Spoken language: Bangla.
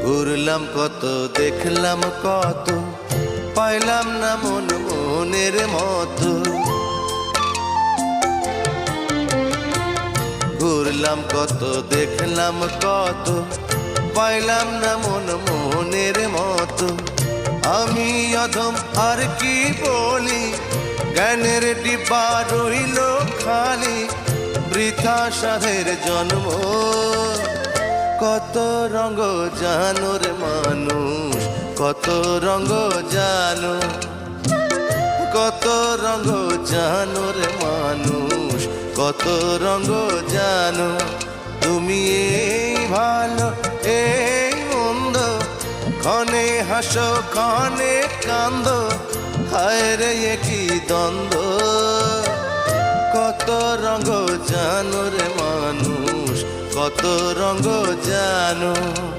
ঘুরলাম কত, দেখলাম কত, পাইলাম না মন মনের মতো। ঘুরলাম কত, দেখলাম কত, পাইলাম না মন মনের মতো। আমি অধম আর কি বলি, জ্ঞানের ডিব্বা রইল খালি, বৃথা সাধের জন্ম। কত রঙ জানো রে মানুষ, কত রঙ জানো, কত রঙ জানো রে মানুষ, কত রঙ জানো। তুমি এই ভালো এই মন্দ, ক্ষণে হাসো ক্ষণে কান্দো, হায় রে কি দ্বন্দ্ব। কত রঙ জানো রে মানুষ, কত রঙ জানো।